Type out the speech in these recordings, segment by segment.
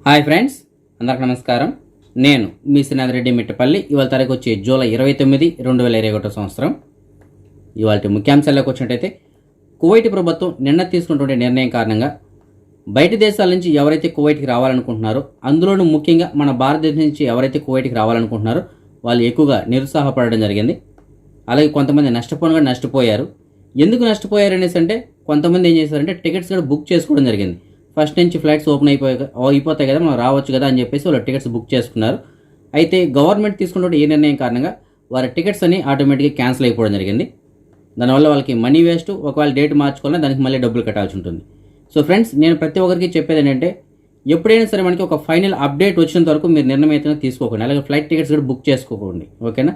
Hi friends, అందరికి నమస్కారం. నేను మీ శ్రీనాథ్ రెడ్డి మిట్టపల్లి. ఇవాళ తారీఖు వచ్చి జూలై 29, 2021 సంవత్సరం. ఇవాళ ముఖ్యాంశాల్లోకి వచ్చినట్టయితే, కువైట్ ప్రభుత్వం నిన్న తీసుకున్నటువంటి నిర్ణయం కారణంగా బయట దేశాల నుంచి ఎవరైతే కువైట్కి రావాలనుకుంటున్నారో, అందులోనూ ముఖ్యంగా మన భారతదేశం నుంచి ఎవరైతే కువైట్కి రావాలనుకుంటున్నారో వాళ్ళు ఎక్కువగా నిరుత్సాహపడడం జరిగింది. అలాగే కొంతమంది నష్టపోయారు. ఎందుకు నష్టపోయారు అనేసి అంటే, కొంతమంది ఏం చేశారంటే టికెట్స్ కూడా బుక్ చేసుకోవడం జరిగింది. ఫస్ట్ నుంచి ఫ్లైట్స్ ఓపెన్ అయిపోతాయి కదా, మనం రావచ్చు కదా అని చెప్పేసి వాళ్ళు టికెట్స్ బుక్ చేసుకున్నారు. అయితే గవర్నమెంట్ తీసుకున్న ఏ నిర్ణయం కారణంగా వారి టికెట్స్ అన్ని ఆటోమేటిక్గా క్యాన్సిల్ అయిపోవడం జరిగింది. దానివల్ల వాళ్ళకి మనీ వేస్ట్. ఒకవేళ డేట్ మార్చుకోవాలన్నా దానికి మళ్ళీ డబ్బులు కట్టాల్సి ఉంటుంది. సో ఫ్రెండ్స్, నేను ప్రతి ఒక్కరికి చెప్పేది ఏంటంటే, ఎప్పుడైనా సరే మనకి ఒక ఫైనల్ అప్డేట్ వచ్చినంత వరకు మీరు నిర్ణయం అయితే తీసుకోకండి. అలాగే ఫ్లైట్ టికెట్స్ కూడా బుక్ చేసుకోకండి, ఓకేనా.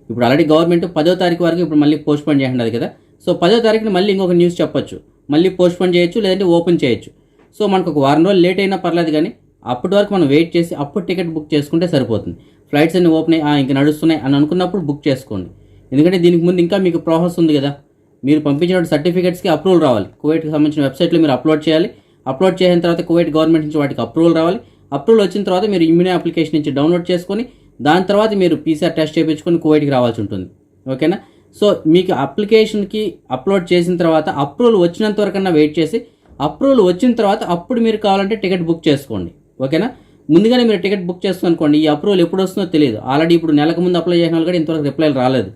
ఇప్పుడు ఆల్రెడీ గవర్నమెంట్ 10వ తారీఖు వరకు ఇప్పుడు మళ్ళీ పోస్ట్పోన్ చేయండి కదా. సో 10వ తారీఖున మళ్ళీ ఇంకొక న్యూస్ చెప్పొచ్చు, మళ్ళీ పోస్ట్పోన్ చేయొచ్చు, లేదంటే ఓపెన్ చేయొచ్చు. సో మనకు ఒక వారం రోజులు లేట్ అయినా పర్లేదు, కానీ అప్పటి వరకు మనం వెయిట్ చేసి అప్పుడు టికెట్ బుక్ చేసుకుంటే సరిపోతుంది. ఫ్లైట్స్ అన్ని ఓపెన్ ఇంకా నడుస్తున్నాయి అని అనుకున్నప్పుడు బుక్ చేసుకోండి. ఎందుకంటే దీనికి ముందు ఇంకా మీకు ప్రాసెస్ ఉంది కదా. మీరు పంపించిన సర్టిఫికేట్స్కి అప్రూవల్ రావాలి. కువైట్కి సంబంధించిన వెబ్సైట్లో మీరు అప్లోడ్ చేయాలి. అప్లోడ్ చేసిన తర్వాత కువైట్ గవర్నమెంట్ నుంచి వాటికి అప్రూవల్ రావాలి. అప్రూవల్ వచ్చిన తర్వాత మీరు ఇమ్యూనే అప్లికేషన్ నుంచి డౌన్లోడ్ చేసుకొని దాని తర్వాత మీరు PCR టెస్ట్ చేయించుకొని కువైట్కి రావాల్సి ఉంటుంది, ఓకేనా. సో మీకు అప్లికేషన్కి అప్లోడ్ చేసిన తర్వాత అప్రూవల్ వచ్చినంత వరకన్నా వెయిట్ చేసి, అప్రూవల్ వచ్చిన తర్వాత అప్పుడు మీరు కావాలంటే టికెట్ బుక్ చేసుకోండి, ఓకేనా. ముందుగానే మీరు టికెట్ బుక్ చేసుకోనుకోండి, ఈ అప్రూవల్ ఎప్పుడు వస్తుందో తెలియదు. ఆల్రెడీ ఇప్పుడు నెలకు ముందు అప్లై చేసిన వాళ్ళు కూడా ఇంతవరకు రిప్లై రాలేదు.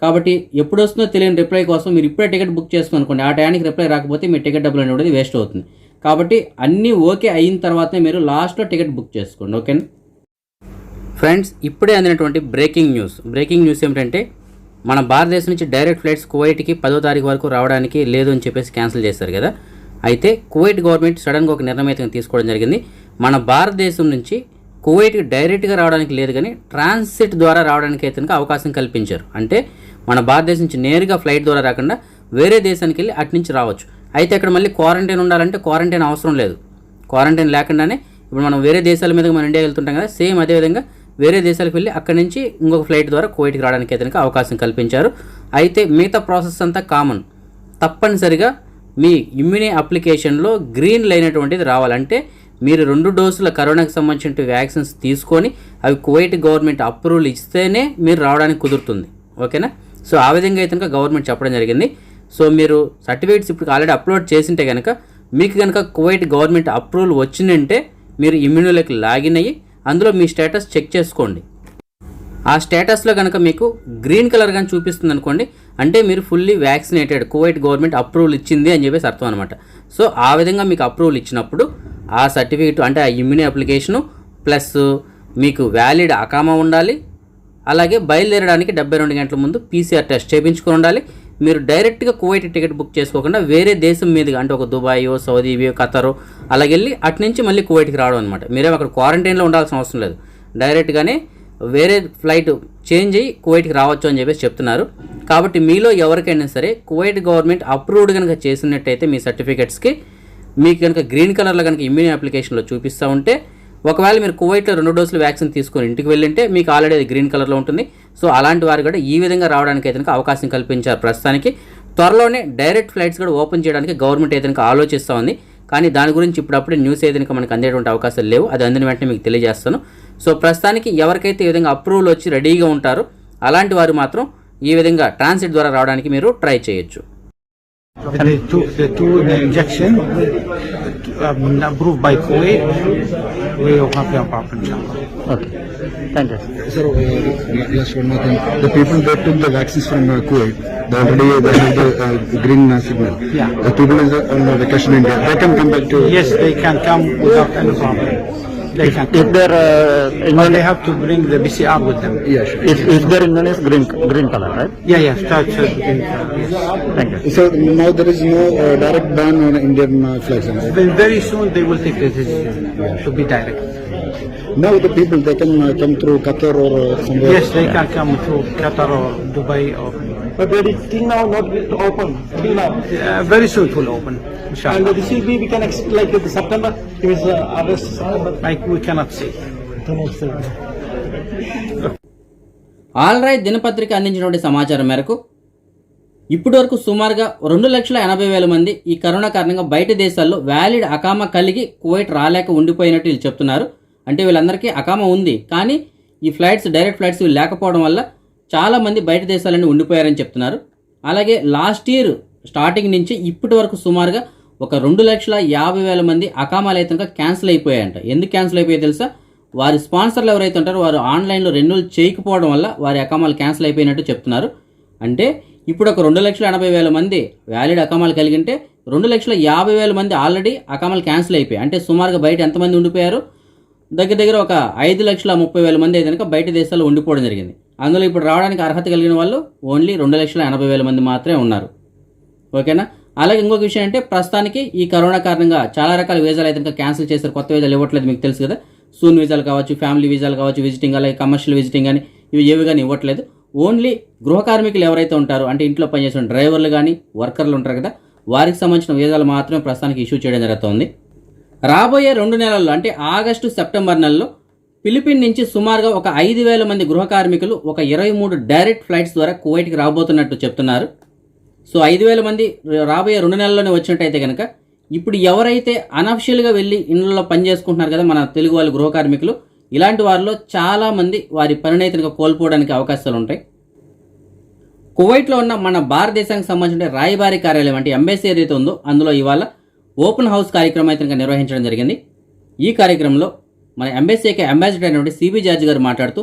కాబట్టి ఎప్పుడు వస్తుందో తెలియని రిప్లై కోసం మీరు ఇప్పుడే టికెట్ బుక్ చేసుకోనుకోండి. ఆ టైంకి రిప్లై రాకపోతే మీ టికెట్ డబ్బులు అనేది వేస్ట్ అవుతుంది. కాబట్టి అన్నీ ఓకే అయిన తర్వాతనే మీరు లాస్ట్లో టికెట్ బుక్ చేసుకోండి, ఓకేనా. ఫ్రెండ్స్, ఇప్పుడే అందినటువంటి బ్రేకింగ్ న్యూస్ ఏమిటంటే, మన భారతదేశం నుంచి డైరెక్ట్ ఫ్లైట్స్ కువైట్కి 10వ తారీఖు వరకు రావడానికి లేదు అని చెప్పేసి క్యాన్సిల్ చేశారు కదా. అయితే కువైట్ గవర్నమెంట్ సడన్గా ఒక నిర్ణయం అయితే తీసుకోవడం జరిగింది. మన భారతదేశం నుంచి కువైట్కి డైరెక్ట్గా రావడానికి లేదు, కానీ ట్రాన్సిట్ ద్వారా రావడానికి అయితే అవకాశం కల్పించారు. అంటే మన భారతదేశం నుంచి నేరుగా ఫ్లైట్ ద్వారా రాకుండా వేరే దేశానికి వెళ్ళి అటు నుంచి రావచ్చు. అయితే అక్కడ మళ్ళీ క్వారంటైన్ ఉండాలంటే క్వారంటైన్ అవసరం లేదు. క్వారంటైన్ లేకుండానే ఇప్పుడు మనం వేరే దేశాల మీద మన ఇండియా వెళ్తుంటాం కదా, సేమ్ అదేవిధంగా వేరే దేశాలకు వెళ్ళి అక్కడి నుంచి ఇంకొక ఫ్లైట్ ద్వారా కువైట్కి రావడానికి అయితే అవకాశం కల్పించారు. అయితే మిగతా ప్రాసెస్ అంతా కామన్. తప్పనిసరిగా మీ ఇమ్యూనే అప్లికేషన్లో గ్రీన్ అయినటువంటిది రావాలంటే మీరు 2 డోసుల కరోనాకి సంబంధించిన వ్యాక్సిన్స్ తీసుకొని అవి కువైట్ గవర్నమెంట్ అప్రూవల్ ఇస్తేనే మీరు రావడానికి కుదురుతుంది, ఓకేనా. సో ఆ విధంగా అయితే గవర్నమెంట్ చెప్పడం జరిగింది. సో మీరు సర్టిఫికేట్స్ ఇప్పుడు ఆల్రెడీ అప్లోడ్ చేసింటే కనుక, మీకు కనుక కువైట్ గవర్నమెంట్ అప్రూవల్ వచ్చిందంటే మీరు ఇమ్యూనోలోకి లాగిన్ అయ్యి అందులో మీ స్టేటస్ చెక్ చేసుకోండి. ఆ స్టేటస్లో కనుక మీకు గ్రీన్ కలర్ కానీ చూపిస్తుంది అనుకోండి, అంటే మీరు fully vaccinated, Kuwait government approval ఇచ్చింది అని చెప్పేసి అర్థం అనమాట. సో ఆ విధంగా మీకు అప్రూవల్ ఇచ్చినప్పుడు ఆ సర్టిఫికేట్ అంటే ఆ ఇమ్యూనే అప్లికేషను ప్లస్ మీకు వ్యాలిడ్ అకామా ఉండాలి. అలాగే బయలుదేరడానికి 72 గంటల ముందు PCR టెస్ట్ చేయించుకొని ఉండాలి. మీరు డైరెక్ట్గా కువైట్ టికెట్ బుక్ చేసుకోకుండా వేరే దేశం మీదుగా అంటే ఒక దుబాయో, సౌదీయో, ఖతరో అలాగే వెళ్ళి అటు నుంచి మళ్ళీ కువైట్కి రావడం అనమాట. మీరేమో అక్కడ క్వారంటైన్లో ఉండాల్సిన అవసరం లేదు. డైరెక్ట్గానే వేరే ఫ్లైట్ చేంజ్ అయ్యి కువైట్కి రావచ్చు అని చెప్పేసి చెప్తున్నారు. కాబట్టి మీలో ఎవరికైనా సరే కువైట్ గవర్నమెంట్ అప్రూవ్డ్ కనుక చేసినట్టయితే మీ సర్టిఫికేట్స్కి మీకు కనుక గ్రీన్ కలర్లో కనుక ఇమ్యూనే అప్లికేషన్లో చూపిస్తూ ఉంటే, ఒకవేళ మీరు కువైట్లో 2 డోసులు వ్యాక్సిన్ తీసుకొని ఇంటికి వెళ్ళింటే మీకు ఆల్రెడీ అది గ్రీన్ కలర్లో ఉంటుంది. సో అలాంటి వారు కూడా ఈ విధంగా రావడానికి అయితే అవకాశం కల్పించారు. ప్రస్తుతానికి త్వరలోనే డైరెక్ట్ ఫ్లైట్స్ కూడా ఓపెన్ చేయడానికి గవర్నమెంట్ అయితే ఆలోచిస్తూ ఉంది. కానీ దాని గురించి ఇప్పుడప్పుడే న్యూస్ ఏదైనా మనకు అందేటువంటి అవకాశాలు లేవు. అది అందిన వెంటనే మీకు తెలియజేస్తాను. సో ప్రస్తుతానికి ఎవరికైతే ఈ విధంగా అప్రూవల్ వచ్చి రెడీగా ఉంటారో అలాంటి వారు మాత్రం ఈ విధంగా ట్రాన్సిట్ ద్వారా రావడానికి మీరు ట్రై చేయొచ్చు. The injection approved by Kuwait, we will have no problem, inshallah. Okay. Thank you. Sir, yes, one more thing. The people that took the vaccines from Kuwait, they have the green signal. Yeah. The people is on vacation in India. They can come back to. Yes, they can come without any problem. They can. If their But they have to bring the PCR with them. Yeah, sure. if their Indian is green color, right? Yeah, start yes. Thank you. So now there is no direct ban on Indian flights. Then very soon they will take the decision to be direct. Now the people they can come through Qatar or somewhere. Yes, they can come through Qatar or Dubai or. But there is still now not open. Still now. Very soon it will open, inshallah. And this will be we can expect like September. It is August, September. Like we cannot say. All right దినపత్రిక అందించినటువంటి సమాచారం మేరకు ఇప్పటి వరకు సుమారుగా 2,80,000 మంది ఈ corona కారణంగా బయట దేశాల్లో వ్యాలిడ్ అకామా కలిగి కువైట్ రాలేక ఉండిపోయినట్టు వీళ్ళు చెప్తున్నారు. అంటే వీళ్ళందరికీ అకామా ఉంది, కానీ ఈ ఫ్లైట్స్ డైరెక్ట్ ఫ్లైట్స్ లేకపోవడం వల్ల చాలామంది బయట దేశాలన్నీ ఉండిపోయారని చెప్తున్నారు. అలాగే లాస్ట్ ఇయర్ స్టార్టింగ్ నుంచి ఇప్పటి వరకు సుమారుగా ఒక 2,50,000 మంది అకామాలు అయితే క్యాన్సిల్ అయిపోయాయంట. ఎందుకు క్యాన్సిల్ అయిపోయాయో తెలుసా? వారి స్పాన్సర్లు ఎవరైతే ఉంటారో వారు ఆన్లైన్లో రెన్యూల్ చేయకపోవడం వల్ల వారి అకామాలు క్యాన్సిల్ అయిపోయినట్టు చెప్తున్నారు. అంటే ఇప్పుడు ఒక 2,80,000 మంది వ్యాలిడ్ అకామాలు కలిగి ఉంటే 2,50,000 మంది ఆల్రెడీ అకామాలు క్యాన్సిల్ అయిపోయాయి. అంటే సుమారుగా బయట ఎంతమంది ఉండిపోయారు? దగ్గర ఒక 5,30,000 మంది అయితే బయట దేశాల్లో ఉండిపోవడం జరిగింది. అందులో ఇప్పుడు రావడానికి అర్హత కలిగిన వాళ్ళు ఓన్లీ 2,80,000 మంది మాత్రమే ఉన్నారు. ఓకేనా? అలాగే ఇంకొక విషయం అంటే ప్రస్తుతానికి ఈ కరోనా కారణంగా చాలా రకాల వీసాలు అయితే క్యాన్సిల్ చేశారు. కొత్త వీసాలు ఇవ్వట్లేదు, మీకు తెలుసు కదా. సూన్ వీసాలు కావచ్చు, ఫ్యామిలీ వీసాలు కావచ్చు, విజిటింగ్, అలాగే కమర్షియల్ విజిటింగ్ కానీ ఇవి ఏవి కానీ ఇవ్వట్లేదు. ఓన్లీ గృహ కార్మికులు ఎవరైతే ఉంటారో, అంటే ఇంట్లో పనిచేసిన డ్రైవర్లు కానీ వర్కర్లు ఉంటారు కదా, వారికి సంబంధించిన వీసాలు మాత్రమే ప్రస్తుతానికి ఇష్యూ చేయడం జరుగుతుంది. రాబోయే 2 నెలల్లో అంటే ఆగస్టు సెప్టెంబర్ నెలలో ఫిలిపిన్ నుంచి సుమారుగా ఒక 5,000 మంది గృహ కార్మికులు ఒక 23 డైరెక్ట్ ఫ్లైట్స్ ద్వారా కువైట్కి రాబోతున్నట్టు చెప్తున్నారు. సో 5,000 మంది రాబోయే 2 నెలల్లోనే వచ్చినట్టయితే కనుక ఇప్పుడు ఎవరైతే అనఫిషియల్గా వెళ్ళి ఇళ్లలో పని చేసుకుంటున్నారు కదా మన తెలుగు వాళ్ళు గృహ కార్మికులు, ఇలాంటి వారిలో చాలామంది వారి పనినైతే కోల్పోవడానికి అవకాశాలు ఉంటాయి. కువైట్లో ఉన్న మన భారతదేశానికి సంబంధించిన రాయబారి కార్యాలయం అంటే ఎంబసీ ఏదైతే ఉందో అందులో ఇవాళ ఓపెన్ హౌస్ కార్యక్రమం అయితే నిర్వహించడం జరిగింది. ఈ కార్యక్రమంలో మన ఎంబసీకి అంబాసిడర్ అయినటువంటి సిబి జార్జ్ గారు మాట్లాడుతూ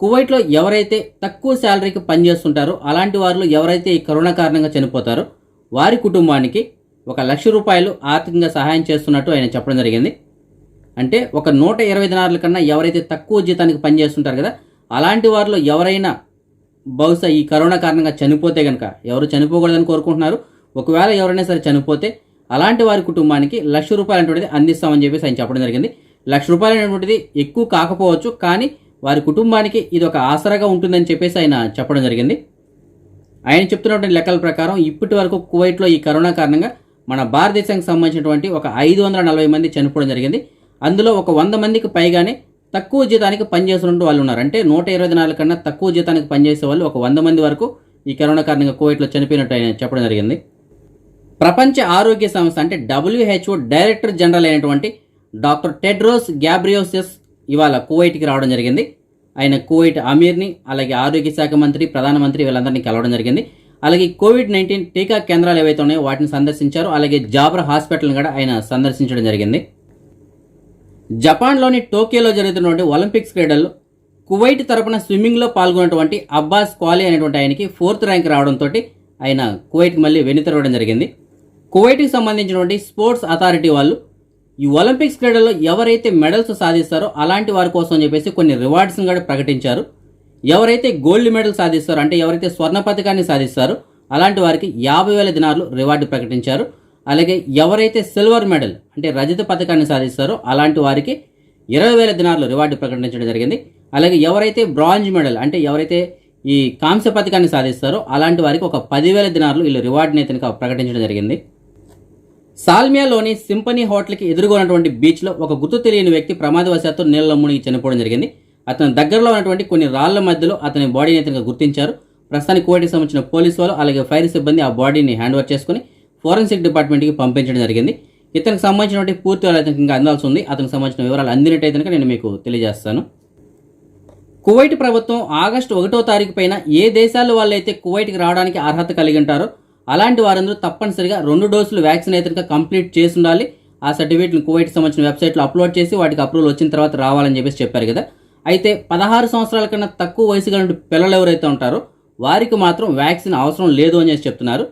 కువైట్లో ఎవరైతే తక్కువ శాలరీకి పనిచేస్తుంటారో అలాంటి వారిలో ఎవరైతే ఈ కరోనా కారణంగా చనిపోతారో వారి కుటుంబానికి ₹1,00,000 ఆర్థికంగా సహాయం చేస్తున్నట్టు ఆయన చెప్పడం జరిగింది. అంటే ఒక 120 దినార్ల కన్నా ఎవరైతే తక్కువ జీతానికి పనిచేస్తుంటారు కదా అలాంటి వారిలో ఎవరైనా బహుశా ఈ కరోనా కారణంగా చనిపోతే కనుక, ఎవరు చనిపోకూడదని కోరుకుంటున్నారు, ఒకవేళ ఎవరైనా సరే చనిపోతే అలాంటి వారి కుటుంబానికి ₹1,00,000 అనేటువంటిది అందిస్తామని చెప్పేసి ఆయన చెప్పడం జరిగింది. ₹1,00,000 అనేటువంటిది ఎక్కువ కాకపోవచ్చు, కానీ వారి కుటుంబానికి ఇది ఒక ఆసరాగా ఉంటుందని చెప్పేసి ఆయన చెప్పడం జరిగింది. ఆయన చెప్తున్నటువంటి లెక్కల ప్రకారం ఇప్పటి వరకు కువైట్లో ఈ కరోనా కారణంగా మన భారతదేశానికి సంబంధించినటువంటి ఒక 540 మంది చనిపోవడం జరిగింది. అందులో ఒక 100 మందికి పైగానే తక్కువ జీతానికి పనిచేస్తున్న వాళ్ళు ఉన్నారు. అంటే 120 దినాల కన్నా తక్కువ జీతానికి పనిచేసే వాళ్ళు ఒక 100 మంది వరకు ఈ కరోనా కారణంగా కువైట్లో చనిపోయినట్టు ఆయన చెప్పడం జరిగింది. ప్రపంచ ఆరోగ్య సంస్థ అంటే WHO డైరెక్టర్ జనరల్ అయినటువంటి డాక్టర్ టెడ్రోస్ గ్యాబ్రియోసస్ ఇవాళ కువైట్కి రావడం జరిగింది. ఆయన కువైట్ అమీర్ని, అలాగే ఆరోగ్య శాఖ మంత్రి, ప్రధానమంత్రి వీళ్ళందరినీ కలవడం జరిగింది. అలాగే COVID-19 టీకా కేంద్రాలు ఏవైతే ఉన్నాయో వాటిని సందర్శించారు. అలాగే జాబ్రా హాస్పిటల్ని కూడా ఆయన సందర్శించడం జరిగింది. జపాన్లోని టోక్యోలో జరుగుతున్నటువంటి ఒలింపిక్స్ క్రీడల్లో కువైట్ తరపున స్విమ్మింగ్లో పాల్గొన్నటువంటి అబ్బాస్ క్వాలి అనేటువంటి ఆయనకి 4th ర్యాంక్ రావడంతో ఆయన కువైట్కి మళ్ళీ వెనుతిరగడం జరిగింది. కువైట్కి సంబంధించినటువంటి స్పోర్ట్స్ అథారిటీ వాళ్ళు ఈ ఒలింపిక్స్ క్రీడల్లో ఎవరైతే మెడల్స్ సాధిస్తారో అలాంటి వారి కోసం చెప్పేసి కొన్ని రివార్డ్స్ని కూడా ప్రకటించారు. ఎవరైతే గోల్డ్ మెడల్ సాధిస్తారో, అంటే ఎవరైతే స్వర్ణ పథకాన్ని సాధిస్తారో అలాంటి వారికి 50,000 దినార్లు రివార్డు ప్రకటించారు. అలాగే ఎవరైతే సిల్వర్ మెడల్ అంటే రజత పథకాన్ని సాధిస్తారో అలాంటి వారికి 20,000 దినార్లు రివార్డు ప్రకటించడం జరిగింది. అలాగే ఎవరైతే బ్రాంజ్ మెడల్ అంటే ఎవరైతే ఈ కాంస్య పథకాన్ని సాధిస్తారో అలాంటి వారికి ఒక 10,000 దినార్లు వీళ్ళు రివార్డుని అయితే ప్రకటించడం జరిగింది. సాల్మియాలోని సింపనీ హోటల్కి ఎదురుగా ఉన్నటువంటి బీచ్లో ఒక గుర్తు తెలియని వ్యక్తి ప్రమాదవశాత్తు నీళ్ళలో మునిగి చనిపోవడం జరిగింది. అతని దగ్గరలో ఉన్నటువంటి కొన్ని రాళ్ల మధ్యలో అతని బాడీని అయితే గుర్తించారు. ప్రస్తుతానికి కువైట్కి సంబంధించిన పోలీసు వాళ్ళు అలాగే ఫైర్ సిబ్బంది ఆ బాడీని హ్యాండ్ ఓవర్ చేసుకుని ఫోరెన్సిక్ డిపార్ట్మెంట్కి పంపించడం జరిగింది. ఇతనికి సంబంధించినటువంటి పూర్తి వివరాలు ఇంకా అందాల్సి ఉంది. అతనికి సంబంధించిన వివరాలు అందినట్టయితే నేను మీకు తెలియజేస్తాను. కువైట్ ప్రభుత్వం ఆగస్టు 1వ తారీఖు పైన ఏ దేశాల వాళ్ళైతే కువైట్కి రావడానికి అర్హత కలిగి ఉంటారో అలాంటి వారందరూ తప్పనిసరిగా 2 డోసులు వ్యాక్సిన్ అయితే కంప్లీట్ చేసి ఉండాలి. ఆ సర్టిఫికేట్ని కువైట్కి సంబంధించిన వెబ్సైట్లో అప్లోడ్ చేసి వాటికి అప్రూవల్ వచ్చిన తర్వాత రావాలని చెప్పేసి చెప్పారు కదా. అయితే 16 సంవత్సరాల కన్నా తక్కువ వయసు గల పిల్లలు ఎవరైతే ఉంటారో వారికి మాత్రం వ్యాక్సిన్ అవసరం లేదు అని చెప్తున్నారు.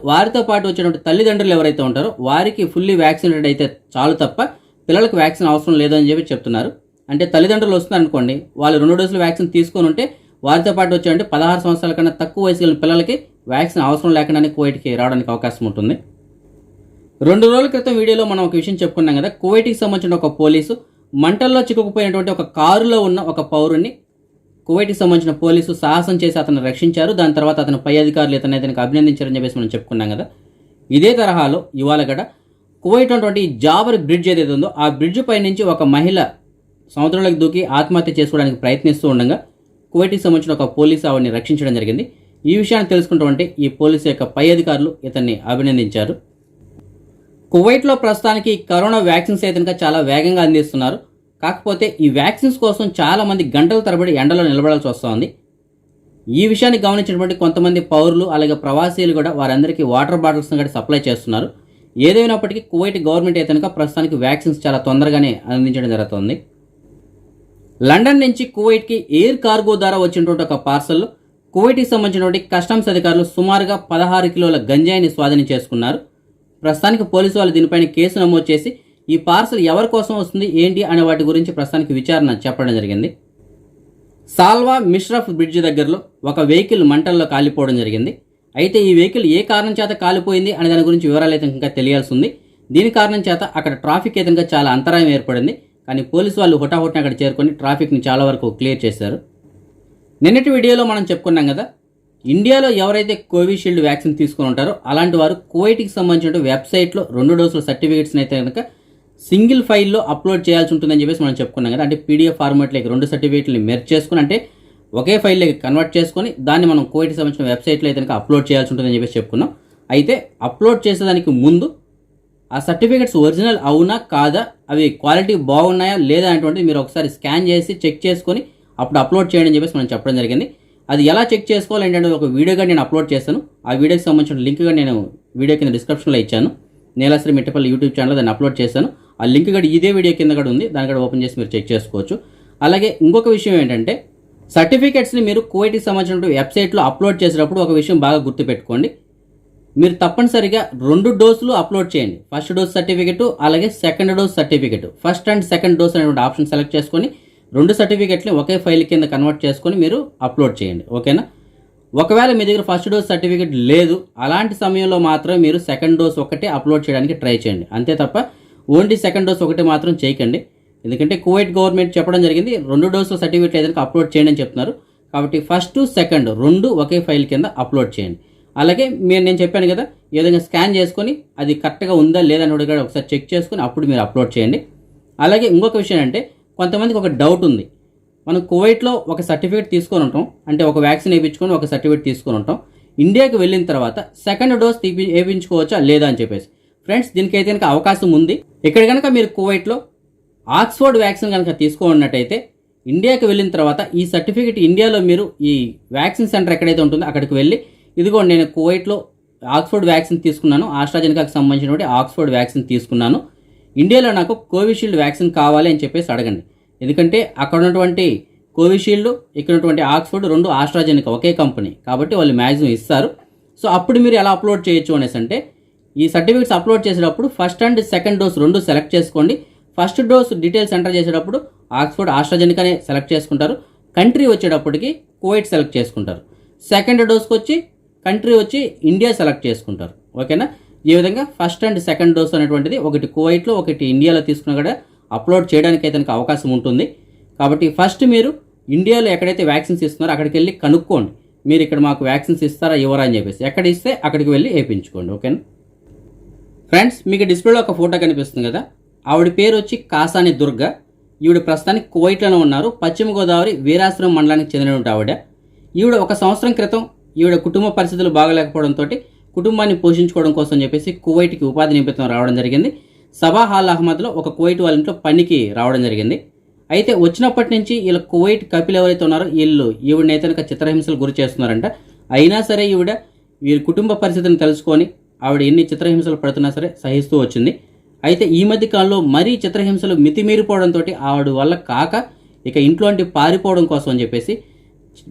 వారితో పాటు వచ్చినటువంటి తల్లిదండ్రులు ఎవరైతే ఉంటారో వారికి ఫుల్లీ వ్యాక్సినేటెడ్ అయితే చాలు తప్ప పిల్లలకు వ్యాక్సిన్ అవసరం లేదు అని చెప్పి చెప్తున్నారు. అంటే తల్లిదండ్రులు వస్తున్నారు అనుకోండి, వాళ్ళు 2 డోసులు వ్యాక్సిన్ తీసుకొని ఉంటే వారితో పాటు వచ్చేటువంటి 16 సంవత్సరాల కన్నా తక్కువ వయసు గల పిల్లలకి వ్యాక్సిన్ అవసరం లేకుండానే కువైట్కి రావడానికి అవకాశం ఉంటుంది. 2 రోజుల క్రితం వీడియోలో మనం ఒక విషయం చెప్పుకున్నాం కదా, కువైట్కి సంబంధించిన ఒక పోలీసు మంటల్లో చిక్కుకుపోయినటువంటి ఒక కారులో ఉన్న ఒక పౌరుని కువైట్కి సంబంధించిన పోలీసు సాహసం చేసి అతను రక్షించారు. దాని తర్వాత అతను పై అధికారులు ఇతనికి అభినందించారని చెప్పేసి మనం చెప్పుకున్నాం కదా. ఇదే తరహాలో ఇవాళ కూడా కువైట్ ఉన్నటువంటి జాబర్ బ్రిడ్జ్ ఏదైతే ఉందో ఆ బ్రిడ్జ్ పై నుంచి ఒక మహిళ సముద్రంలోకి దూకి ఆత్మహత్య చేసుకోవడానికి ప్రయత్నిస్తూ ఉండగా కువైట్కి సంబంధించిన ఒక పోలీసు ఆవిడని రక్షించడం జరిగింది. ఈ విషయాన్ని తెలుసుకుంటే ఈ పోలీసు యొక్క పై అధికారులు ఇతన్ని అభినందించారు. కువైట్లో ప్రస్తుతానికి కరోనా వ్యాక్సిన్స్ అయితే కనుక చాలా వేగంగా అందిస్తున్నారు. కాకపోతే ఈ వ్యాక్సిన్స్ కోసం చాలామంది గంటల తరబడి ఎండలో నిలబడాల్సి వస్తుంది. ఈ విషయాన్ని గమనించినటువంటి కొంతమంది పౌరులు అలాగే ప్రవాసీలు కూడా వారందరికీ వాటర్ బాటిల్స్ కూడా సప్లై చేస్తున్నారు. ఏదైనప్పటికీ కువైట్ గవర్నమెంట్ అయితే కనుక ప్రస్తుతానికి వ్యాక్సిన్స్ చాలా తొందరగానే అందించడం జరుగుతుంది. లండన్ నుంచి కువైట్కి ఎయిర్ కార్గో ద్వారా వచ్చినటువంటి ఒక పార్సల్లో కువైట్కి సంబంధించినటువంటి కస్టమ్స్ అధికారులు సుమారుగా 16 కిలోల గంజాయిని స్వాధీనం చేసుకున్నారు. ప్రస్తుతానికి పోలీసు వాళ్ళు దీనిపైన కేసు నమోదు చేసి ఈ పార్సల్ ఎవరి కోసం వస్తుంది ఏంటి అనే వాటి గురించి ప్రస్తుతానికి విచారణ చెప్పడం జరిగింది. సాల్వా మిష్రఫ్ బ్రిడ్జ్ దగ్గరలో ఒక వెహికల్ మంటల్లో కాలిపోవడం జరిగింది. అయితే ఈ వెహికల్ ఏ కారణం చేత కాలిపోయింది అనే దాని గురించి వివరాలు అయితే ఇంకా తెలియాల్సి ఉంది. దీని కారణం చేత అక్కడ ట్రాఫిక్ అయితే ఇంకా చాలా అంతరాయం ఏర్పడింది. కానీ పోలీసు వాళ్ళు హుటాహుటిన అక్కడ చేరుకొని ట్రాఫిక్ని చాలా వరకు క్లియర్ చేశారు. నిన్నటి వీడియోలో మనం చెప్పుకున్నాం కదా, ఇండియాలో ఎవరైతే కోవిషీల్డ్ వ్యాక్సిన్ తీసుకుని ఉంటారో అలాంటి వారు కువైట్కి సంబంధించిన వెబ్సైట్లో 2 డోసుల సర్టిఫికేట్స్ని అయితే కనుక సింగిల్ ఫైల్లో అప్లోడ్ చేయాల్సి ఉంటుందని చెప్పేసి మనం చెప్పుకున్నాం కదా. అంటే పీడిఎఫ్ ఫార్మాట్లోకి 2 సర్టిఫికేట్ని మెర్జ్ చేసుకుని అంటే ఒకే ఫైల్లోకి కన్వర్ట్ చేసుకొని దాన్ని మనం కోవిడ్కి సంబంధించిన వెబ్సైట్లో అయితే కనుక అప్లోడ్ చేయాల్సి ఉంటుందని చెప్పేసి చెప్పుకున్నాం. అయితే అప్లోడ్ చేసేదానికి ముందు ఆ సర్టిఫికేట్స్ ఒరిజినల్ అవునా కాదా, అవి క్వాలిటీ బాగున్నాయా లేదా అనేటువంటిది మీరు ఒకసారి స్కాన్ చేసి చెక్ చేసుకొని అప్పుడు అప్లోడ్ చేయండి అని చెప్పేసి మనం చెప్పడం జరిగింది. అది ఎలా చెక్ చేసుకోవాలి ఏంటంటే ఒక వీడియోగా నేను అప్లోడ్ చేస్తాను. ఆ వీడియోకి సంబంధించిన లింక్గా నేను వీడియో కింద డిస్క్రిప్షన్లో ఇచ్చాను. నీలాశ్రీ మిట్టపల్లి యూట్యూబ్ ఛానల్లో దాన్ని అప్లోడ్ చేశాను. ఆ లింక్ కూడా ఇదే వీడియో కింద కూడా ఉంది, దాన్ని కూడా ఓపెన్ చేసి మీరు చెక్ చేసుకోవచ్చు. అలాగే ఇంకొక విషయం ఏంటంటే సర్టిఫికేట్స్ని మీరు కువైట్కి సంబంధించిన వెబ్సైట్లో అప్లోడ్ చేసేటప్పుడు ఒక విషయం బాగా గుర్తుపెట్టుకోండి. మీరు తప్పనిసరిగా 2 డోసులు అప్లోడ్ చేయండి. ఫస్ట్ డోస్ సర్టిఫికెట్ అలాగే second dose certificate. First and second dose అనేటువంటి ఆప్షన్ సెలెక్ట్ చేసుకొని 2 సర్టిఫికెట్ని ఒకే ఫైల్ కింద కన్వర్ట్ చేసుకొని మీరు అప్లోడ్ చేయండి. ఓకేనా? ఒకవేళ మీ దగ్గర ఫస్ట్ డోస్ సర్టిఫికెట్ లేదు, అలాంటి సమయంలో మాత్రమే మీరు సెకండ్ డోస్ ఒకటే అప్లోడ్ చేయడానికి ట్రై చేయండి. అంతే తప్ప ఓన్లీ సెకండ్ డోస్ ఒకటే మాత్రం చేయకండి. ఎందుకంటే కువైట్ గవర్నమెంట్ చెప్పడం జరిగింది 2 డోసుల సర్టిఫికెట్ ఏదైనా అప్లోడ్ చేయండి అని చెప్తున్నారు. కాబట్టి ఫస్ట్ సెకండ్ 2 ఒకే ఫైల్ కింద అప్లోడ్ చేయండి. అలాగే నేను చెప్పాను కదా, ఈ విధంగా స్కాన్ చేసుకొని అది కరెక్ట్గా ఉందా లేదా అని కూడా ఒకసారి చెక్ చేసుకొని అప్పుడు మీరు అప్లోడ్ చేయండి. అలాగే ఇంకొక విషయం అంటే కొంతమందికి ఒక డౌట్ ఉంది. మనం కువైట్లో ఒక సర్టిఫికేట్ తీసుకొని ఉంటాం, అంటే ఒక వ్యాక్సిన్ వేయించుకొని ఒక సర్టిఫికేట్ తీసుకొని ఉంటాం. ఇండియాకి వెళ్ళిన తర్వాత సెకండ్ డోస్ వేయించుకోవచ్చా లేదా అని చెప్పేసి. ఫ్రెండ్స్, దీనికైతే కనుక అవకాశం ఉంది. ఇక్కడ కనుక మీరు కువైట్లో ఆక్స్ఫర్డ్ వ్యాక్సిన్ కనుక తీసుకున్నట్టయితే ఇండియాకి వెళ్ళిన తర్వాత ఈ సర్టిఫికేట్ ఇండియాలో మీరు ఈ వ్యాక్సిన్ సెంటర్ ఎక్కడైతే ఉంటుందో అక్కడికి వెళ్ళి ఇదిగో నేను కువైట్లో ఆక్స్ఫర్డ్ వ్యాక్సిన్ తీసుకున్నాను, ఆస్ట్రాజెనికాకి సంబంధించినటువంటి ఆక్స్ఫర్డ్ వ్యాక్సిన్ తీసుకున్నాను, ఇండియాలో నాకు కోవిషీల్డ్ వ్యాక్సిన్ కావాలి అని చెప్పేసి అడగండి. ఎందుకంటే అక్కడ ఉన్నటువంటి కోవిషీల్డ్ ఇక్కడ ఉన్నటువంటి ఆక్స్ఫర్డ్ 2 ఆస్ట్రాజెనికా ఒకే కంపెనీ కాబట్టి వాళ్ళు మ్యాక్సిమం ఇస్తారు. సో అప్పుడు మీరు ఎలా అప్లోడ్ చేయొచ్చు అనేసి అంటే ఈ సర్టిఫికేట్స్ అప్లోడ్ చేసేటప్పుడు first and second dose 2 select చేసుకోండి. ఫస్ట్ డోస్ డీటెయిల్స్ ఎంటర్ చేసేటప్పుడు ఆక్స్ఫర్డ్ ఆస్ట్రాజెనికానే సెలెక్ట్ చేసుకుంటారు. కంట్రీ వచ్చేటప్పటికి కువైట్ సెలెక్ట్ చేసుకుంటారు. సెకండ్ డోస్కి వచ్చి కంట్రీ వచ్చి ఇండియా సెలెక్ట్ చేసుకుంటారు. ఓకేనా? ఈ విధంగా ఫస్ట్ అండ్ సెకండ్ డోస్ అనేటువంటిది ఒకటి కువైట్లో ఒకటి ఇండియాలో తీసుకున్నా కూడా అప్లోడ్ చేయడానికి అయితే అవకాశం ఉంటుంది. కాబట్టి ఫస్ట్ మీరు ఇండియాలో ఎక్కడైతే వ్యాక్సిన్స్ ఇస్తున్నారో అక్కడికి వెళ్ళి కనుక్కోండి, మీరు ఇక్కడ మాకు వ్యాక్సిన్స్ ఇస్తారా ఇవ్వరా అని చెప్పేసి. ఎక్కడ ఇస్తే అక్కడికి వెళ్ళి వేయించుకోండి. ఓకేనా ఫ్రెండ్స్, మీకు డిస్ప్లేలో ఒక ఫోటో కనిపిస్తుంది కదా, ఆవిడ పేరు వచ్చి కాసాని దుర్గ. ఈవిడ ప్రస్తుతానికి కువైట్లోనే ఉన్నారు. పశ్చిమ గోదావరి వీరాశ్రమం మండలానికి చెందినటువంటి ఆవిడ. ఈవిడ 1 సంవత్సరం క్రితం ఈవిడ కుటుంబ పరిస్థితులు బాగలేకపోవడంతో కుటుంబాన్ని పోషించుకోవడం కోసం చెప్పేసి కువైట్కి ఉపాధి నిమిత్తం రావడం జరిగింది. సబాహ్ అల్ అహ్మద్లో ఒక కువైట్ వాళ్ళ ఇంట్లో పనికి రావడం జరిగింది. అయితే వచ్చినప్పటి నుంచి వీళ్ళ కువైట్ కపిల్ ఎవరైతే ఉన్నారో వీళ్ళు ఈవిడనైతే చిత్రహింసలు గురి చేస్తున్నారంట. అయినా సరే ఈవిడ వీరి కుటుంబ పరిస్థితిని తెలుసుకొని ఆవిడ ఎన్ని చిత్రహింసలు పడుతున్నా సరే సహిస్తూ వచ్చింది. అయితే ఈ మధ్య కాలంలో మరీ చిత్రహింసలు మితిమీరిపోవడంతో ఆవిడ వల్ల కాక ఇక ఇంట్లోంటి పారిపోవడం కోసం అని చెప్పేసి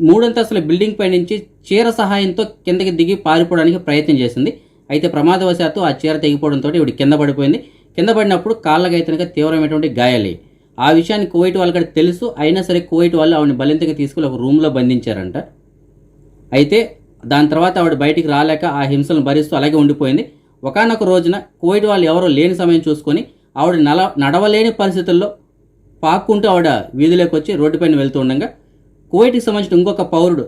3 అంతస్తుల బిల్డింగ్ పై నుంచి చీర సహాయంతో కిందకి దిగి పారిపోవడానికి ప్రయత్నం చేసింది. అయితే ప్రమాదవశాత్తు ఆ చీర తెగిపోవడంతో ఈవిడ కింద పడిపోయింది. కింద పడినప్పుడు కాళ్ళకైతే తీవ్రమైనటువంటి గాయాలయ్యాయి. ఆ విషయాన్ని కువైట్ వాళ్ళకి తెలుసు. అయినా సరే కువైట్ వాళ్ళు ఆవిడని బలింతగా తీసుకుని ఒక రూమ్లో బంధించారంట. అయితే దాని తర్వాత ఆవిడ బయటికి రాలేక ఆ హింసలను భరిస్తూ అలాగే ఉండిపోయింది. ఒకానొక రోజున కువైట్ వాళ్ళు ఎవరో లేని సమయం చూసుకొని ఆవిడ నడవలేని పరిస్థితుల్లో పాక్కుంటూ ఆవిడ వీధిలోకి వచ్చి రోడ్డుపైన వెళ్తూ ఉండగా కువైట్కి సంబంధించిన ఇంకొక పౌరుడు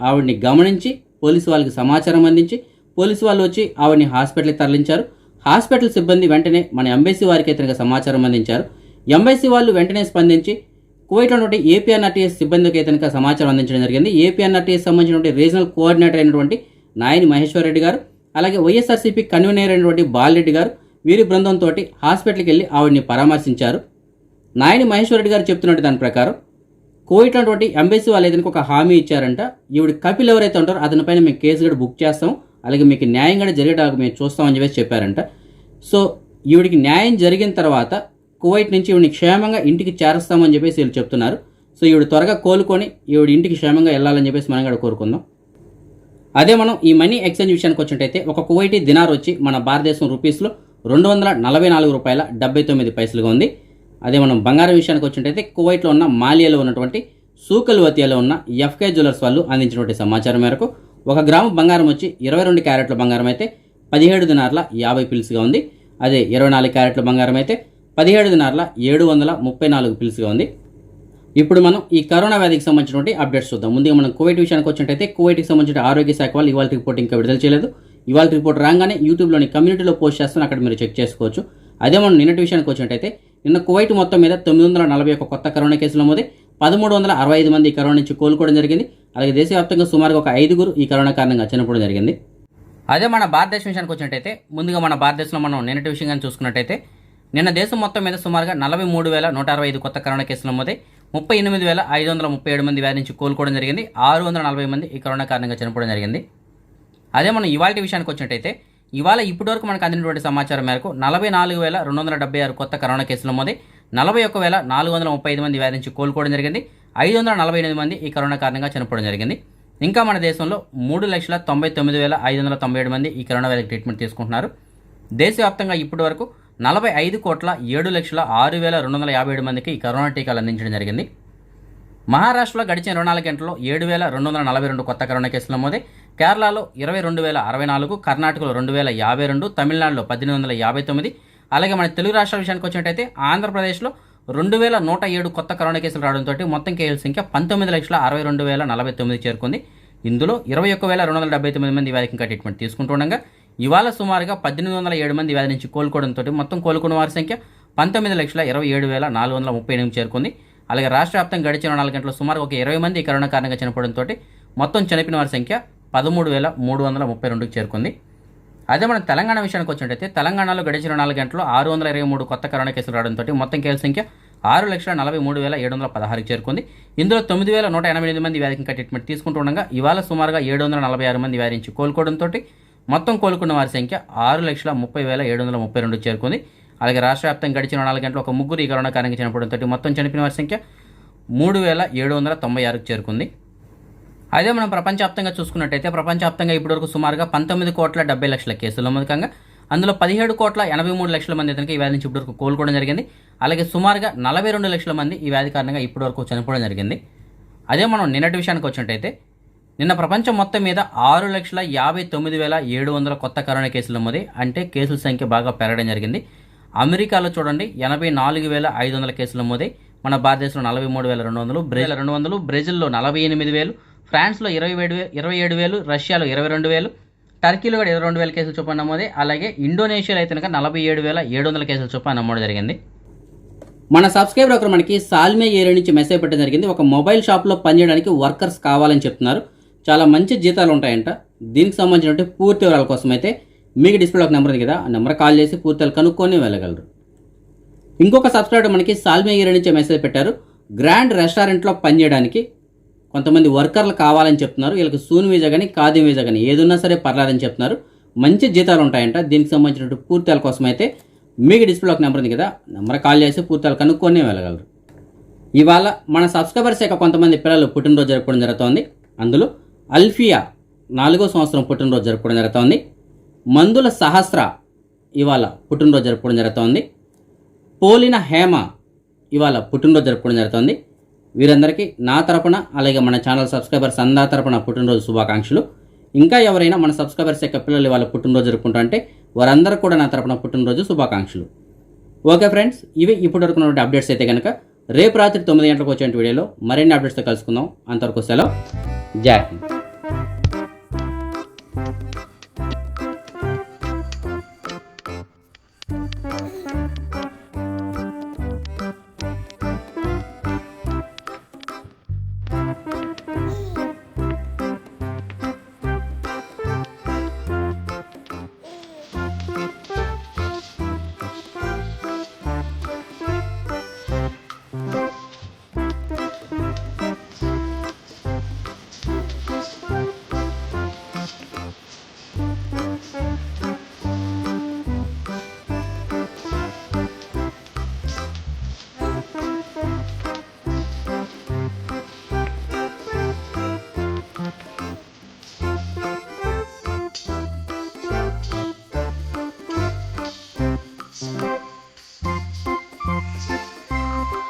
ఆవిడని గమనించి పోలీసు వాళ్ళకి సమాచారం అందించి పోలీసు వాళ్ళు వచ్చి ఆవిడని హాస్పిటల్కి తరలించారు. హాస్పిటల్ సిబ్బంది వెంటనే మన ఎంబసీ వారికి అయితే సమాచారం అందించారు. ఎంబసీ వాళ్ళు వెంటనే స్పందించి కువైట్లో ఉన్నటువంటి ఏపీఎన్ఆర్టీఎస్ సిబ్బందికి అయితే కనుక సమాచారం అందించడం జరిగింది. ఏపీఎన్ఆర్టీఎస్ సంబంధించినటువంటి రీజనల్ కోఆర్డినేటర్ అయినటువంటి నాయని మహేశ్వర్ రెడ్డి గారు, అలాగే వైఎస్ఆర్సీపీ కన్వీనర్ అయినటువంటి బాలరెడ్డి గారు వీరి బృందంతో హాస్పిటల్కి వెళ్ళి ఆవిడని పరామర్శించారు. నాయని మహేశ్వర్ రెడ్డి గారు చెప్తున్నట్టు దాని ప్రకారం కువైట్లో ఉన్నటువంటి ఎంబసీ వాళ్ళు ఏదైనా ఒక హామీ ఇచ్చారంట, ఈవిడ కపిల్ ఎవరైతే ఉంటారో అతనిపైన మేము కేసు కూడా బుక్ చేస్తాం, అలాగే మీకు న్యాయం కూడా జరిగేటానికి మేము చూస్తామని చెప్పేసి చెప్పారంట. సో ఈవిడికి న్యాయం జరిగిన తర్వాత కువైట్ నుంచి ఈవిడిని క్షేమంగా ఇంటికి చేరుస్తామని చెప్పేసి వీళ్ళు చెప్తున్నారు. సో ఈవిడ త్వరగా కోలుకొని ఈవిడ ఇంటికి క్షేమంగా వెళ్ళాలని చెప్పేసి మనం కూడా కోరుకుందాం. అదే మనం ఈ మనీ ఎక్స్చేంజ్ విషయానికి వచ్చినట్టయితే ఒక కువైటీ దినార్ వచ్చి మన భారతదేశం రూపీస్లో 244 రూపాయల 79 పైసలుగా ఉంది. అదే మనం బంగారం విషయానికి వచ్చినట్టయితే కువైట్లో ఉన్న మాలియాలో ఉన్నటువంటి సూకల్ వతియాలో ఉన్న ఎఫ్కే జ్యువెలర్స్ వాళ్ళు అందించినటువంటి సమాచారం మేరకు 1 గ్రాము బంగారం వచ్చి 22 క్యారెట్ల బంగారం అయితే 17 దినార్ల 50 పిల్స్గా ఉంది. అదే 24 క్యారెట్ల బంగారం అయితే 17 దినార్ల 734 పిల్స్గా ఉంది. ఇప్పుడు మనం ఈ కరోనా వ్యాధికి సంబంధించినటువంటి అప్డేట్స్ చూద్దాం. ముందుగా మనం కువైట్ విషయానికి వచ్చినట్టయితే కువైట్కి సంబంధించిన ఆరోగ్య శాఖ వాళ్ళు ఇవాళ రిపోర్ట్ ఇంకా విడుదల చేయలేదు. ఇవాళ రిపోర్ట్ రాగానే యూట్యూబ్లోని కమ్యూనిటీలో పోస్ట్ చేస్తాను, అక్కడ మీరు చెక్ చేసుకోవచ్చు. అదే మనం నిన్నటి విషయానికి వచ్చినట్టయితే నిన్న కువైట్ మొత్తం మీద 941 కొత్త కరోనా కేసులు నమోదే, 1365 మంది ఈ కరోనా నుంచి కోలుకోవడం జరిగింది. అలాగే దేశవ్యాప్తంగా సుమారుగా ఒక 5 ఈ కరోనా కారణంగా చనిపోవడం జరిగింది. అదే మన భారతదేశం విషయానికి వచ్చినట్టయితే ముందుగా మన భారతదేశంలో మనం నిన్నటి విషయంగా చూసుకున్నట్టయితే నిన్న దేశం మొత్తం మీద సుమారుగా 43,165 కొత్త కరోనా కేసులు నమోదే, 38,537 మంది వ్యాధి నుంచి కోలుకోవడం జరిగింది. 640 మంది ఈ కరోనా కారణంగా చనిపోవడం జరిగింది. అదే మనం ఇవాళ విషయానికి వచ్చినట్టయితే ఇవాళ ఇప్పటివరకు మనకు అందినటువంటి సమాచారం మేరకు 44,276 కొత్త కరోనా కేసులు నమోదే, 41,435 మంది వ్యాధి నుంచి కోలుకోవడం జరిగింది. 548 మంది ఈ కరోనా కారణంగా చనిపోవడం జరిగింది. ఇంకా మన దేశంలో 3,99,597 మంది ఈ కరోనా వ్యాధికి ట్రీట్మెంట్ తీసుకుంటున్నారు. దేశవ్యాప్తంగా ఇప్పటి వరకు 45,07,06,257 మందికి ఈ కరోనా టీకాలు అందించడం జరిగింది. మహారాష్ట్రలో గడిచిన 24 గంటల్లో 7,242 కొత్త కరోనా కేసులు నమోదే, కేరళలో 22,064, కర్ణాటకలో 2,052, తమిళనాడులో 1,859. అలాగే మన తెలుగు రాష్ట్రాల విషయానికి వచ్చినట్టయితే ఆంధ్రప్రదేశ్లో 2,107 కొత్త కరోనా కేసులు రావడంతో మొత్తం కేసుల సంఖ్య 19,62,049 చేరుకుంది. ఇందులో 21,279 మంది వ్యాధికి ఇంకా ట్రీట్మెంట్ తీసుకుంటుండగా ఇవాళ సుమారుగా 1,807 మంది వ్యాధి నుంచి కోలుకోవడంతో మొత్తం కోలుకున్న వారి సంఖ్య 19,27,438 చేరుకుంది. అలాగే రాష్ట్ర వ్యాప్తంగా గడిచిన 24 గంటల సుమారు ఒక 20 మంది కరోనా కారణంగా చనిపోవడంతో మొత్తం చనిపోయిన వారి సంఖ్య 13,332 చేరుకుంది. అదే మనం తెలంగాణ విషయానికి వచ్చినట్టయితే తెలంగాణలో గడిచిన 4 గంటల్లో 623 కొత్త కరోనా కేసులు రావడంతో మొత్తం కేసుల సంఖ్య 6,43,716 చేరుకుంది. ఇందులో 9,188 మంది వ్యాధికి ఇంకా ట్రీట్మెంట్ తీసుకుంటుండగా ఇవాళ సుమారుగా 746 మంది వ్యాధి నుంచి కోలుకోవడంతో మొత్తం కోలుకున్న వారి సంఖ్య 6,30,732 చేరుకుంది. అలాగే రాష్ట్ర వ్యాప్తంగా గడిచిన 4 గంటలు ఒక 3 ఈ కరోనా కారణంగా చనిపోవడంతో మొత్తం చనిపోయిన వారి సంఖ్య 3,796 చేరుకుంది. అదే మనం ప్రపంచవ్యాప్తంగా చూసుకున్నట్టయితే ప్రపంచవ్యాప్తంగా ఇప్పటివరకు సుమారుగా 19,70,00,000 కేసులు నమోదుకంగా అందులో 17,83,00,000 మంది ఈ వ్యాధి నుంచి ఇప్పటివరకు కోలుకోవడం జరిగింది. అలాగే సుమారుగా 42,00,000 మంది ఈ వ్యాధి కారణంగా ఇప్పటివరకు చనిపోవడం జరిగింది. అదే మనం నిన్నటి విషయానికి వచ్చినట్టయితే నిన్న ప్రపంచం మొత్తం మీద 6,59,700 కొత్త కరోనా కేసులు నమోదే, అంటే కేసుల సంఖ్య బాగా పెరగడం జరిగింది. అమెరికాలో చూడండి 84,500 కేసులు నమోదే, మన భారతదేశంలో 43,200, బ్రెజిల్లో 48,000, ఫ్రాన్స్లో 27,000, రష్యాలో 22,000, టర్కీలో కూడా 22,000 కేసులు చొప్పున నమోదే. అలాగే ఇండోనేషియాలో అయితే కనుక 47,700 కేసులు చొప్పున నమోదు జరిగింది. మన సబ్స్క్రైబర్ ఒకరు మనకి సాల్మే ఏరియా నుంచి మెసేజ్ పెట్టడం జరిగింది. ఒక మొబైల్ షాప్లో పనిచేయడానికి వర్కర్స్ కావాలని చెప్తున్నారు. చాలా మంచి జీతాలు ఉంటాయంట. దీనికి సంబంధించిన పూర్తి వివరాల కోసం అయితే మీకు డిస్ప్లేలో ఒక నెంబర్ ఉంది కదా, ఆ నెంబర్ కాల్ చేసి పూర్తిగా కనుక్కొని వెళ్ళగలరు. ఇంకొక సబ్స్క్రైబర్ మనకి సాల్మే ఏరియా నుంచి మెసేజ్ పెట్టారు. గ్రాండ్ రెస్టారెంట్లో పనిచేయడానికి కొంతమంది వర్కర్లు కావాలని చెప్తున్నారు. వీళ్ళకి సూన్ వీజా కానీ ఖాదీ వీజా కానీ ఏదున్నా సరే పర్లేదని చెప్తున్నారు. మంచి జీతాలు ఉంటాయంట. దీనికి సంబంధించిన పూర్తిల కోసం అయితే మీకు డిస్ప్లేలో ఒక నెంబర్ ఉంది కదా, నెంబర్ కాల్ చేసి పూర్తిగా కనుక్కొని వెళ్ళగలరు. ఇవాళ మన సబ్స్క్రైబర్స్ యొక్క కొంతమంది పిల్లలు పుట్టినరోజు జరుపుకోవడం జరుగుతోంది. అందులో అల్ఫియా 4వ సంవత్సరం పుట్టినరోజు జరుపుకోవడం జరుగుతోంది. మందుల సహస్ర ఇవాళ పుట్టినరోజు జరుపుకోవడం జరుగుతోంది. పోలిన హేమ ఇవాళ పుట్టినరోజు జరుపుకోవడం జరుగుతోంది. వీరందరికీ నా తరపున అలాగే మన ఛానల్ సబ్స్క్రైబర్స్ అందరి తరపున పుట్టినరోజు శుభాకాంక్షలు. ఇంకా ఎవరైనా మన సబ్స్క్రైబర్స్ యొక్క పిల్లలు ఇవాళ పుట్టినరోజు జరుపుకుంటారంటే వారందరూ కూడా నా తరపున పుట్టినరోజు శుభాకాంక్షలు. ఓకే ఫ్రెండ్స్, ఇవి ఇప్పటివరకు ఉన్నటువంటి అప్డేట్స్. అయితే కనుక రేపు రాత్రి 9 గంటలకు వచ్చే వీడియోలో మరిన్ని అప్డేట్స్తో కలుసుకుందాం. అంతవరకు సెలవు. జై హింద్.